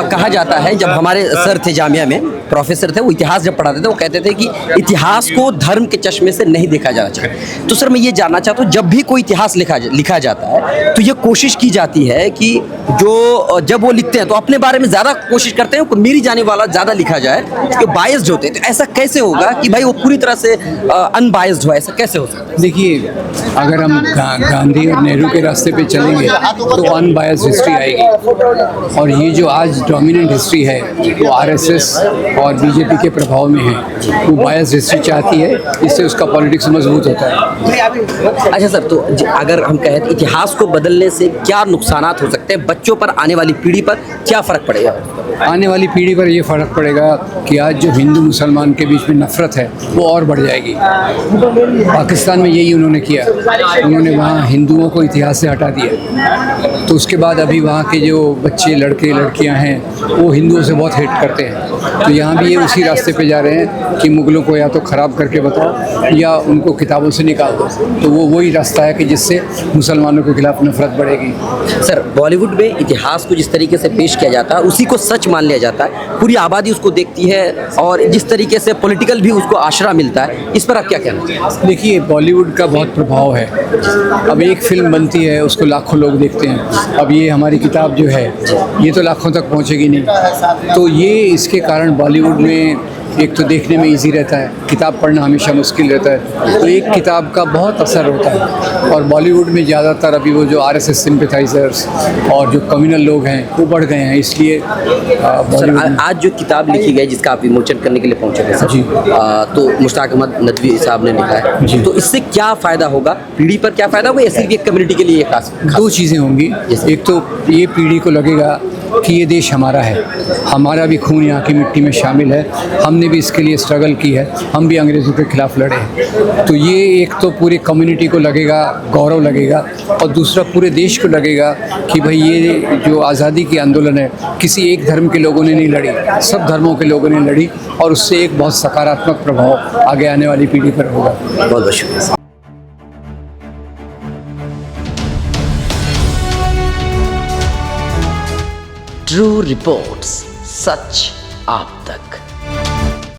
कहा जाता है, जब हमारे सर थे जामिया में, प्रोफेसर थे, वो इतिहास जब पढ़ाते थे वो कहते थे कि इतिहास को धर्म के चश्मे से नहीं देखा जाना चाहिए। तो सर मैं ये जानना चाहता हूँ, जब भी कोई इतिहास लिखा जाता है तो ये कोशिश की जाती है कि जो जब वो लिखते हैं तो अपने बारे में ज़्यादा कोशिश करते हैं कि मेरी जाने वाला ज़्यादा लिखा जाए, जो बायस्ड होते हैं। तो ऐसा कैसे होगा कि भाई वो पूरी तरह से अनबायस्ड हो, ऐसा कैसे हो सकता है? देखिए, अगर हम गांधी और नेहरू के रास्ते पे चलेंगे तो अनबायस्ड हिस्ट्री आएगी। और ये जो आज डोमिनेंट हिस्ट्री है वो आरएसएस और बीजेपी के प्रभाव में है। वो बायस्ड हिस्ट्री चाहती है, इससे उसका पॉलिटिक्स मजबूत होता है। अच्छा सर, तो अगर हम कहें तो इतिहास को बदलने से क्या नुकसानात हो सकते हैं, बच्चों पर, आने वाली पीढ़ी पर क्या फ़र्क पड़ेगा? आने वाली पीढ़ी पर ये फ़र्क पड़ेगा कि आज जो हिंदू मुसलमान के बीच में नफ़रत है वो और बढ़ जाएगी। पाकिस्तान में यही उन्होंने किया, उन्होंने वहाँ हिंदुओं को इतिहास से हटा दिया। तो उसके बाद अभी वहाँ के जो बच्चे, लड़के लड़कियाँ हैं, वो हिंदुओं से बहुत हेट करते हैं। तो यहाँ भी ये उसी रास्ते पे जा रहे हैं कि मुग़लों को या तो ख़राब करके बताओ या उनको किताबों से निकाल दो। तो वो वही रास्ता है कि जिससे मुसलमानों के खिलाफ नफ़रत बढ़ेगी। सर, बॉलीवुड में इतिहास को जिस तरीके से पेश किया जाता है उसी को सच मान लिया जाता है, पूरी आबादी उसको देखती है, और जिस तरीके से पॉलिटिकल भी उसको आशरा मिलता है, इस पर आप क्या कहना चाहिए? देखिए, बॉलीवुड का बहुत प्रभाव है। अब एक फिल्म बनती है, उसको लाखों लोग देखते हैं। अब ये हमारी किताब जो है ये तो लाखों तक पहुंचेगी नहीं। तो ये इसके कारण बॉलीवुड में एक तो देखने में इजी रहता है, किताब पढ़ना हमेशा मुश्किल रहता है, तो एक किताब का बहुत असर होता है। और बॉलीवुड में ज़्यादातर अभी वो जो आरएसएस सिंपैथाइजर्स और जो कम्युनल लोग हैं वो बढ़ गए हैं, इसलिए सर, आज जो किताब लिखी गई जिसका आप विमोचन करने के लिए पहुंचे थे सर जी, तो मुश्ताक अहमद नदवी साहब ने लिखा है जी। तो इससे क्या फ़ायदा होगा, पीढ़ी पर क्या फ़ायदा होगा, या सिर्फ एक कम्युनिटी के लिए खास? दो चीज़ें होंगी। एक तो ये पीढ़ी को लगेगा कि ये देश हमारा है, हमारा भी खून यहाँ की मिट्टी में शामिल है, हमने भी इसके लिए स्ट्रगल की है, हम भी अंग्रेज़ों के खिलाफ़ लड़े हैं। तो ये एक तो पूरी कम्युनिटी को लगेगा, गौरव लगेगा। और दूसरा पूरे देश को लगेगा कि भाई ये जो आज़ादी की आंदोलन है किसी एक धर्म के लोगों ने नहीं लड़ी, सब धर्मों के लोगों ने लड़ी, और उससे एक बहुत सकारात्मक प्रभाव आगे आने वाली पीढ़ी पर होगा। बहुत बहुत शुक्रिया। ट्रू रिपोर्ट्स, सच आप तक।